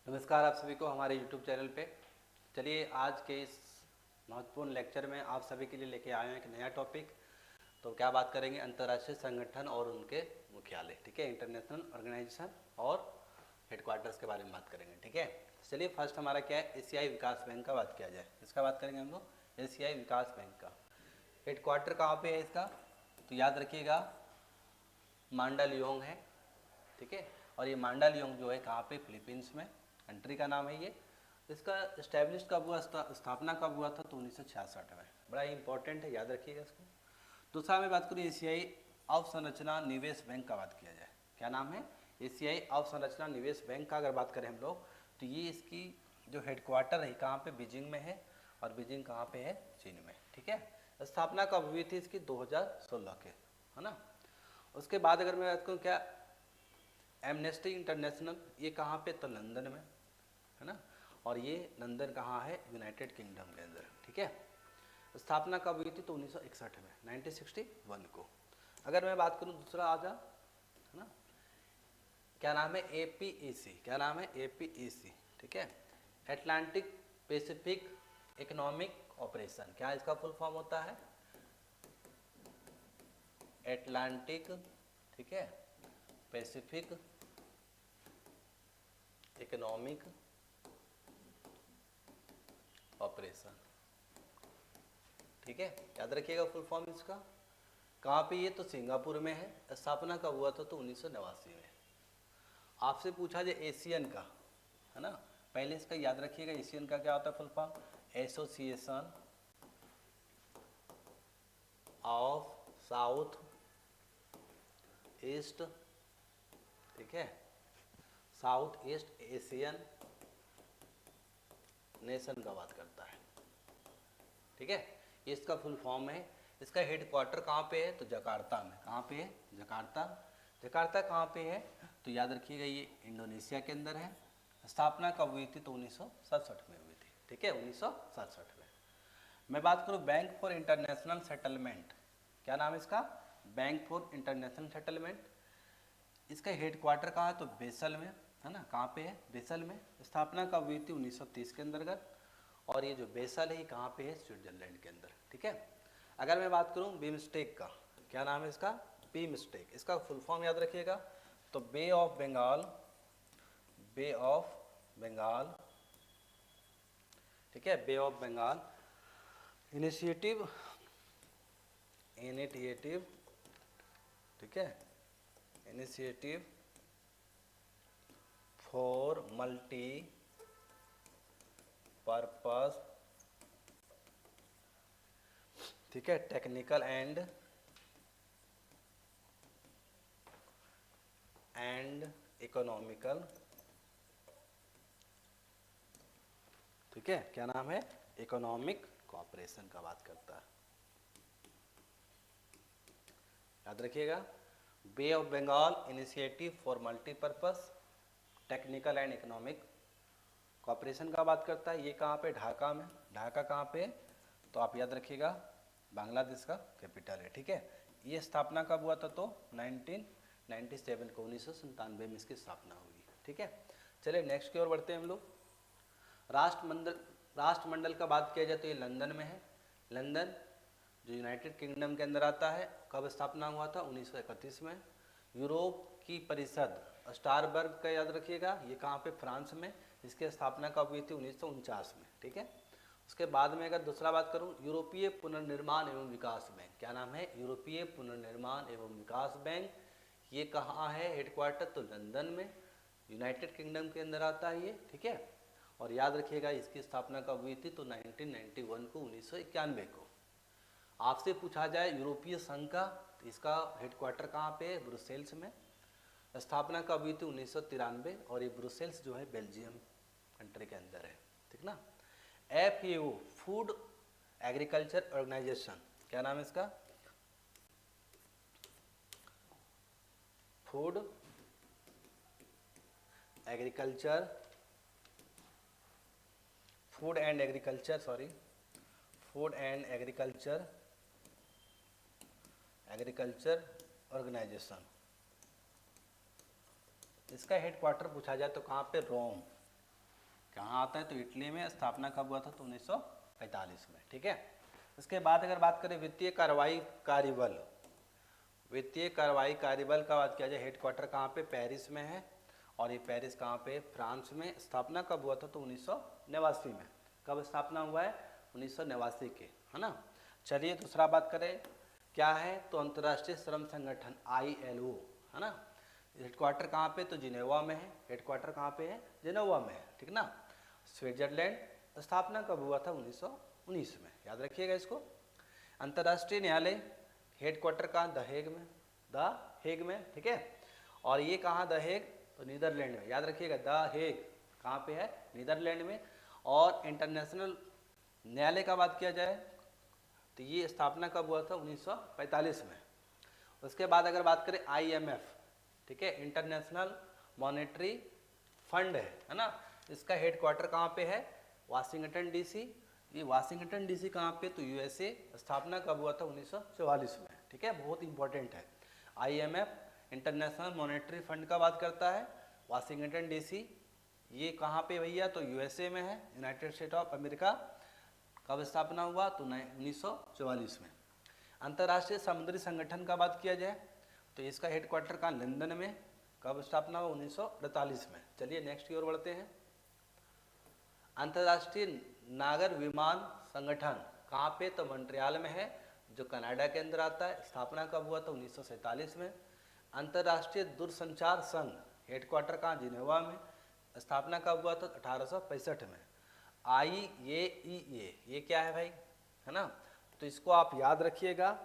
नमस्कार आप सभी को हमारे YouTube चैनल पे। चलिए आज के इस महत्वपूर्ण लेक्चर में आप सभी के लिए लेके आए हैं एक नया टॉपिक। तो क्या बात करेंगे, अंतर्राष्ट्रीय संगठन और उनके मुख्यालय, ठीक है, इंटरनेशनल ऑर्गेनाइजेशन और हेडक्वार्टर्स के बारे में बात करेंगे, ठीक है। चलिए फर्स्ट हमारा क्या है, एशियाई विकास बैंक का बात किया जाए। इसका बात करेंगे हम लोग, एशियाई विकास बैंक का हेडक्वार्टर कहाँ पे है इसका, तो याद रखिएगा मांडलयोंग है, ठीक है। और ये मांडलयोंग जो है कहाँ पे, फिलीपींस में, कंट्री का नाम है ये। इसका इस्टेब्लिश कब हुआ, स्थापना कब हुआ था, तो 1966 में। बड़ा ही इंपॉर्टेंट है, याद रखिएगा इसको। दूसरा मैं बात करूँ एशियाई अवसंरचना निवेश बैंक का बात किया जाए, क्या नाम है, एशियाई अवसंरचना निवेश बैंक का अगर बात करें हम लोग, तो ये इसकी जो हेडक्वार्टर है कहाँ पे, बीजिंग में है। और बीजिंग कहाँ पे है, चीन में, ठीक है। स्थापना कब हुई थी इसकी, 2016 के, है ना। उसके बाद अगर मैं बात करूँ क्या, एमनेस्टी इंटरनेशनल, ये कहाँ पे, तो लंदन में, है ना। और ये लंदन कहाँ है, यूनाइटेड किंगडम के अंदर, ठीक है। स्थापना कब हुई थी, तो 1961 में, 1961 को। अगर मैं बात करूँ दूसरा आजा, है ना, क्या नाम है, एपीईसी, क्या नाम है, एपीईसी, ठीक है, एटलांटिक पैसिफिक इकोनॉमिक ऑपरेशन। क्या इसका फुल फॉर्म होता है, एटलांटिक, ठीक है, पैसिफिक इकोनॉमिक ऑपरेशन, ठीक है, याद रखिएगा फुल फॉर्म इसका। कहाँ पे ये, तो सिंगापुर में है। स्थापना कब हुआ था, तो 1989 में। आपसे पूछा जाए एशियन का, है ना, पहले इसका याद रखिएगा, एशियन का क्या होता है full form, association of south east, ठीक है, साउथ ईस्ट एशियन नेशन का बात करता है, ठीक है। ये इसका फुल फॉर्म है। इसका हेडक्वार्टर कहाँ पे है, तो जकार्ता में। कहाँ पे है, जकार्ता। जकार्ता कहाँ पे है, तो याद रखिएगा ये इंडोनेशिया के अंदर है। स्थापना कब हुई थी, तो 1967 में हुई थी, ठीक है, 1967 में। मैं बात करूँ बैंक फॉर इंटरनेशनल सेटलमेंट, क्या नाम है इसका, बैंक फॉर इंटरनेशनल सेटलमेंट। इसका हेडक्वार्टर कहाँ है, तो बेसल में, है ना, कहाँ पे है, बेसल में। स्थापना कब हुई थी, 1930 के अंतर्गत। और ये जो बेसल है कहाँ पे है, स्विट्जरलैंड के अंदर, ठीक है। अगर मैं बात करूँ बीमस्टेक का, क्या नाम है इसका, बीमस्टेक। इसका फुल फॉर्म याद रखिएगा, तो Bay of Bengal, Bay of Bengal, ठीक है, Bay of Bengal initiative, initiative, ठीक है, इनिशिएटिव फॉर मल्टी पर्पस, ठीक है, टेक्निकल एंड इकोनॉमिकल, ठीक है, क्या नाम है, इकोनॉमिक कॉपरेशन का बात करता है, याद रखिएगा। Bay of Bengal initiative for multipurpose technical and economic cooperation का बात करता है। ये कहाँ पे, ढाका में। ढाका कहाँ पे, तो आप याद रखिएगा बांग्लादेश का कैपिटल है, ठीक है। ये स्थापना कब हुआ था, तो 1997 को, 1997 में इसकी स्थापना हुई, ठीक है। चलिए नेक्स्ट की ओर बढ़ते हैं हम लोग। राष्ट्रमंडल का बात किया जाए तो ये लंदन में है। लंदन जो यूनाइटेड किंगडम के अंदर आता है। कब स्थापना हुआ था, 1931 में। यूरोप की परिषद स्टारबर्ग का याद रखिएगा, ये कहाँ पे, फ्रांस में। इसकी स्थापना कब हुई थी, 1949 में, ठीक है। उसके बाद में अगर दूसरा बात करूँ, यूरोपीय पुनर्निर्माण एवं विकास बैंक, क्या नाम है, यूरोपीय पुनर्निर्माण एवं विकास बैंक। ये कहाँ है हेडक्वार्टर, तो लंदन में, यूनाइटेड किंगडम के अंदर आता है ये, ठीक है। और याद रखिएगा इसकी स्थापना कब हुई थी, तो 1991 को, 1991 को। आपसे पूछा जाए यूरोपीय संघ का, तो इसका हेडक्वार्टर कहाँ पे है, ब्रुसेल्स में। स्थापना कब हुई थी, 1993। और ये ब्रुसेल्स जो है बेल्जियम कंट्री के अंदर है, ठीक ना। FAO फूड एग्रीकल्चर ऑर्गेनाइजेशन, क्या नाम है इसका, food agriculture, food and agriculture, sorry, food and agriculture organisation. इसका हेडक्वार्टर पूछा जाए तो कहाँ पे, रोम, कहाँ आता है? तो इटली में स्थापना कब हुआ था? तो 1945 में। ठीक है। इसके बाद अगर बात करें वित्तीय कार्रवाई कार्यबल, वित्तीय कार्रवाई कार्यबल का बात किया जाए, हेडक्वार्टर कहाँ पे? पेरिस में है। और ये पेरिस कहाँ पे? फ्रांस में। स्थापना कब हुआ था? तो 1989 में। कब स्थापना हुआ है? 1989 के, है ना। चलिए दूसरा बात करें, क्या है? तो अंतर्राष्ट्रीय श्रम संगठन ILO, है ना। हेडक्वार्टर कहाँ पे? तो जिनेवा में है। हेडक्वार्टर कहाँ पे है? जिनेवा में है, ठीक ना। स्विट्जरलैंड। स्थापना कब हुआ था? 1919 में, याद रखिएगा इसको। अंतर्राष्ट्रीय न्यायालय हेडक्वार्टर कहाँ? द हेग में, द हेग में, ठीक है। और ये कहाँ? The Hague? तो नीदरलैंड में, याद रखिएगा। द हेग कहाँ पे है? नीदरलैंड में। और इंटरनेशनल न्यायालय का बात किया जाए तो ये स्थापना कब हुआ था? 1945 में। उसके बाद अगर बात करें IMF, ठीक है, इंटरनेशनल मॉनेटरी फंड है ना। इसका हेडक्वार्टर कहाँ पे है? Washington DC। ये वाशिंगटन DC कहाँ पे? तो USA। स्थापना कब हुआ था? 1944 में, ठीक है, बहुत इंपॉर्टेंट है। IMF इंटरनेशनल मॉनेटरी फंड का बात करता है, वाशिंगटन DC। ये कहाँ पे भैया? तो USA में है, यूनाइटेड स्टेट ऑफ अमेरिका। कब स्थापना हुआ? तो 1944 में। अंतर्राष्ट्रीय समुद्री संगठन का बात किया जाए तो इसका हेडक्वार्टर कहाँ? लंदन में। कब स्थापना हुआ? 1948 में। चलिए नेक्स्ट की ओर बढ़ते हैं। अंतर्राष्ट्रीय नागर विमान संगठन कहाँ पे? तो मॉन्ट्रियल में है, जो कनाडा के अंदर आता है। स्थापना कब हुआ? तो 1947 में। अंतर्राष्ट्रीय दूरसंचार संघ हेडक्वार्टर कहाँ? जिनेवा में। स्थापना कब हुआ? तो 1865 में। IAEA, ये क्या है भाई? है ना, तो इसको आप याद रखिएगा।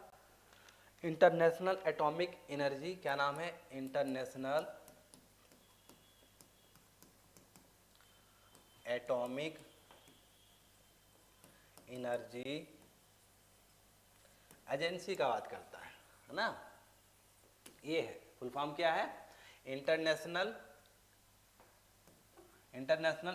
इंटरनेशनल एटॉमिक एनर्जी, क्या नाम है? इंटरनेशनल एटॉमिक एनर्जी एजेंसी का बात करता है ना। ये है, फुल फॉर्म क्या है? इंटरनेशनल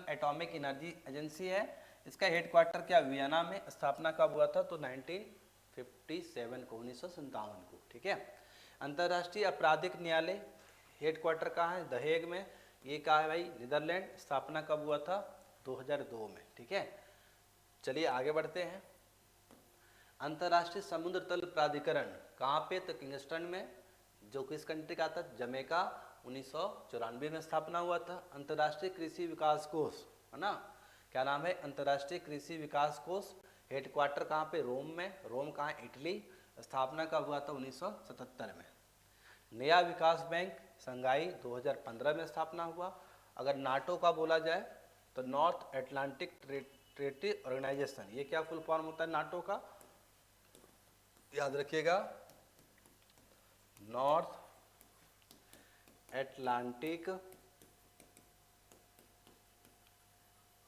एटॉमिक एनर्जी एजेंसी है। इसका हेडक्वार्टर क्या? वियना में। स्थापना कब हुआ था? तो 1957 को, 1957 को, ठीक है। अंतर्राष्ट्रीय आपराधिक न्यायालय हेडक्वार्टर कहाँ है? द हेग में। ये कहाँ है भाई? नीदरलैंड। स्थापना कब हुआ था? 2002 में, ठीक है। चलिए आगे बढ़ते हैं। अंतर्राष्ट्रीय समुद्र तल प्राधिकरण कहाँ पे? तो किंगस्टन में, जो किस कंट्री का था? जमैका। 1994 में स्थापना हुआ था। अंतर्राष्ट्रीय कृषि विकास कोष, है ना, क्या नाम है? अंतर्राष्ट्रीय कृषि विकास कोष। हेडक्वार्टर कहाँ पे? रोम में। रोम कहाँ? इटली। स्थापना कब हुआ था? 1977 में। नया विकास बैंक संघाई 2015 में स्थापना हुआ। अगर नाटो का बोला जाए तो नॉर्थ एटलांटिक ट्रेटी ऑर्गेनाइजेशन, ये क्या फुल फॉर्म होता है नाटो का? याद रखिएगा, नॉर्थ एटलांटिक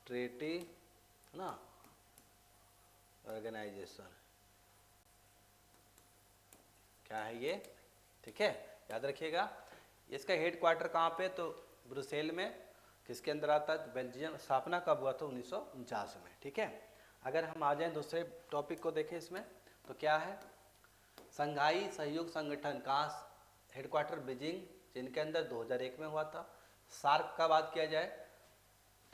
ट्रेटी ना ऑर्गेनाइजेशन, क्या है ये? ठीक है, याद रखिएगा। इसका हेडक्वार्टर कहाँ पे? तो ब्रुसेल में। किसके अंदर आता है? तो बेल्जियम। स्थापना कब हुआ था? 1949 में, ठीक है। अगर हम आ जाएं दूसरे टॉपिक को देखें इसमें, तो क्या है? संघाई सहयोग संगठन कहाँ? हेडक्वार्टर बीजिंग, जिनके अंदर 2001 में हुआ था। सार्क का बात किया जाए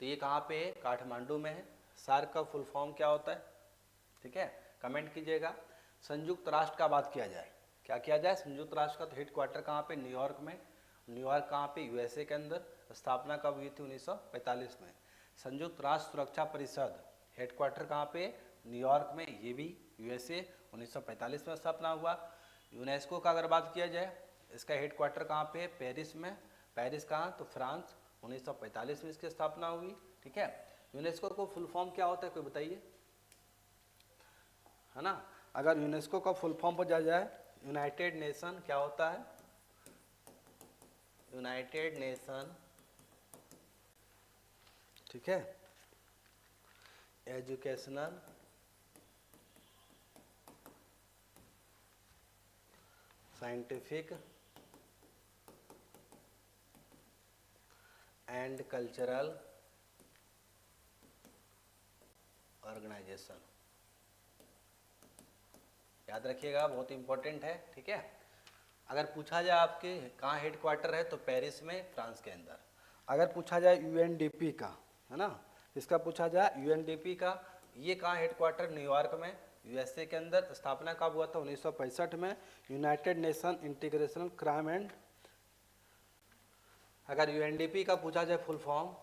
तो ये कहाँ पे है? काठमांडू में है। सार्क का फुल फॉर्म क्या होता है? ठीक है, कमेंट कीजिएगा। संयुक्त राष्ट्र का बात किया जाए, क्या किया जाए? संयुक्त राष्ट्र का तो हेडक्वार्टर कहाँ पे? न्यूयॉर्क में। न्यूयॉर्क कहाँ पे? USA के अंदर। स्थापना कब हुई थी? 1945 में। संयुक्त राष्ट्र सुरक्षा परिषद हेडक्वार्टर कहाँ पे? न्यूयॉर्क में, ये भी USA। 1945 में स्थापना हुआ। यूनेस्को का अगर बात किया जाए, इसका हेडक्वार्टर कहाँ पे है? पेरिस में। पेरिस कहाँ? तो फ्रांस। 1945 में इसकी स्थापना हुई, ठीक है। यूनेस्को को फुल फॉर्म क्या होता है, कोई बताइए, है ना। अगर यूनेस्को का फुल फॉर्म पर जाए, यूनाइटेड नेशन क्या होता है? यूनाइटेड नेशन, ठीक है, educational scientific and cultural organisation, याद रखिएगा, बहुत इंपॉर्टेंट है, ठीक है। अगर पूछा जाए आपके कहाँ हेडक्वार्टर है, तो पेरिस में, फ्रांस के अंदर। अगर पूछा जाए UNDP का, है ना, इसका पूछा जाए यूएनडीपी का, ये कहाँ हेडक्वार्टर, न्यूयॉर्क में यूएसए के अंदर। स्थापना कब हुआ था, 1965 में। United nation integration crime and, अगर यूएनडीपी का पूछा जाए फुल फॉर्म